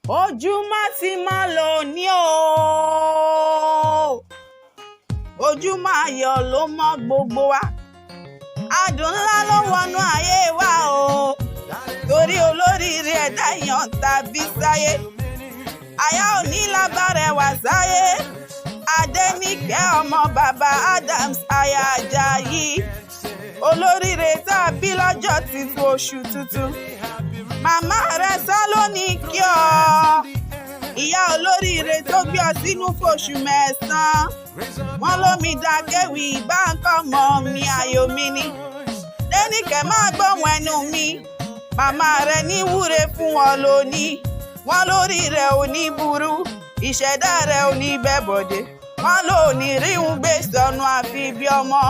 Ojúmọ́ ti mọ́ lónìí o, ojúmọ́ ayọ̀ ló mọ́ gbogbo wa, adùn ńlá ló wọnú ayé wa o, torí olóríire ẹ̀dá èèyàn tàbí sáyé, àyà òní lábàárẹ̀ wá sáyé, Adéníkẹ́ ọmọ bàbá Adams aya Àjàyí, olóríire tá a bí lọ́jọ́ títún oṣù tuntun. Màmá rẹ̀ sá lónìí kí ọ, ìyá olóríire tó gbé ọ sínú fóṣù mẹ́sàn-án, wọ́n lómi dákéwì báńkọ́ mọ́ mi ayọ̀ mi ni. Déníkẹ́ máa gbọ́hùn ẹnu mi, màmá rẹ̀ ní wúre fún ọ lónìí, wọ́n lórí rẹ̀ ò ní burú, ìṣẹ̀dá rẹ̀ ò ní bẹ́bọ̀dé, wọ́n lò ní ríhun gbé sọnù àfi bí ọmọ,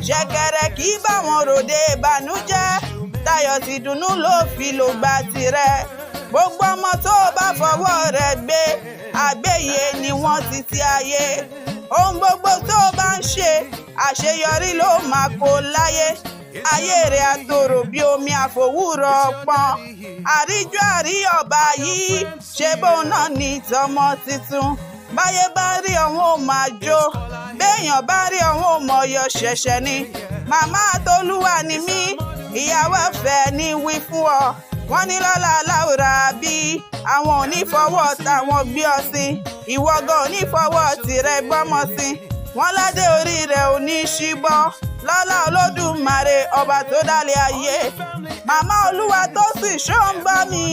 ṣẹ̀kẹ̀rẹ̀ kì í bá wọn ròde ìbànújẹ́, tayọ̀ ti dùnnú ló fi lò gbà tirẹ̀. Gbogbo ọmọ tó bá fọwọ́ rẹ̀ gbé àgbéyé ni wọ́n ti ti ayé. Ohun gbogbo tó bá ń ṣe àṣeyọrí ló máa kó láyé. Ayé rẹ̀ àtòrò bí omi àfòwúrọ̀ pọ́n. Àríjọ́ àríyọ̀bá yìí ṣe bóun náà ní tọmọ tuntun. Báyé bá rí ọ̀hún ò máa jó, béèyàn bá rí ọ̀hún ò mọ̀ yọ ṣẹ̀ṣẹ̀ ni. Màmá Tolúwa ni mí, ìyàwó ẹ̀fẹ̀ ní wí fún ọ. Wọ́n ní lọ́la láwùrà bí àwọn ò ní fọwọ́ táwọn gbé ọ sí, ìwọ gan ò ní fọwọ́ tirẹ̀ gbọ́mọ sí. Wọ́n ládé orí rẹ̀ ò ní ṣíbọ́, lọ́lá Olódùmarè ọba tó dálé ayé. Màmá Olúwa tó sì ṣó ń gbọ́ mi,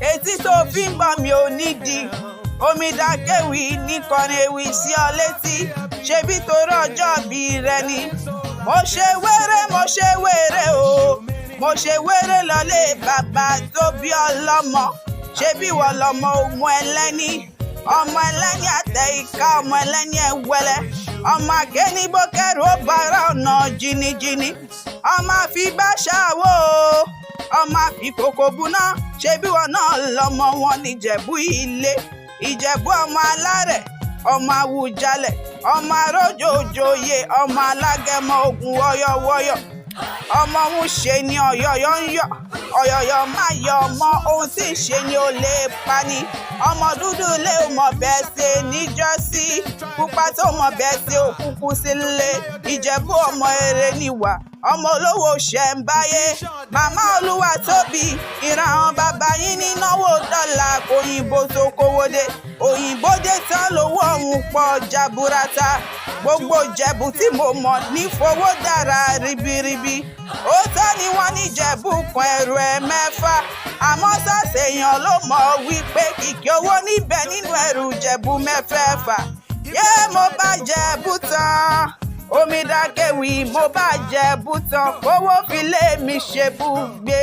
etí tó fi ń gbọ́ mi ò nídìí. Omi dákéwì níkọrin ewì sí ọ létí, ṣebí torí ọjọ́ bí rẹ ni. Mo ṣe wéré o, mo ṣe wéré lọlé bàbá tó bí ọlọ́mọ, ṣebí wọ́n lọ́mọ ọmọ ẹlẹ́ni, ọmọ ẹlẹ́ni àtẹ ìka, ọmọ ẹlẹ́ni ẹ̀wẹ́lẹ́, ọmọ akéníbó kẹrù ó bára ọ̀nà jìnnìjìnnì, ọmọ àfigbá ṣàwó, ọmọ àfikòkò buná, ṣebí wọ́n náà lọ́mọ wọn níjẹ̀bú ilé, Ìjẹ̀bú ọmọ alárẹ̀, ọmọ Awùjalẹ̀, ọmọ arójòjòyè, ọmọ alágẹmọ ogun wọ́yọ̀wọ́yọ̀, ọmọ òun ṣe ni ọ̀yọ̀yọ̀ ń yọ̀, ọ̀yọ̀yọ̀ má yọ ọmọ ohun tí ń ṣe ni ó lè pa ni. Ọmọ dúdú lé mọ̀ bẹ́ẹ̀ ṣe níjọ́sí, pupa tó mọ̀ bẹ́ẹ̀ ṣe òkúkú sílé. Ìjẹ̀bú ọmọ eré níwà, ọmọ olówó ṣẹ̀ǹbáyé. Màmá Olúwa tóbi, ìran àwọn bàbá yín ní náwó dọ́là òyìnbó tó kówó dé. Òyìnbó dé tán lówó ọ̀hún pọ̀ jaburata. Gbogbo Ìjẹ̀bú tí mo mọ̀ ní fowó dára ribiribi. Ó tọ́ ni wọ́n ní Ìjẹ̀bú kan ẹrù ẹ̀ mẹ́fà. Àmọ́ sàṣèyàn ló mọ̀ wípé kìkì owó níbẹ̀ nínú ẹrù Ìjẹ̀bú mẹ́fẹ̀ẹ̀fà. Yé mo bá Jẹ̀bú tán, omi dákéwì mo bá Jẹ̀bú tán, kówó fi lé mi ṣe bùgbé.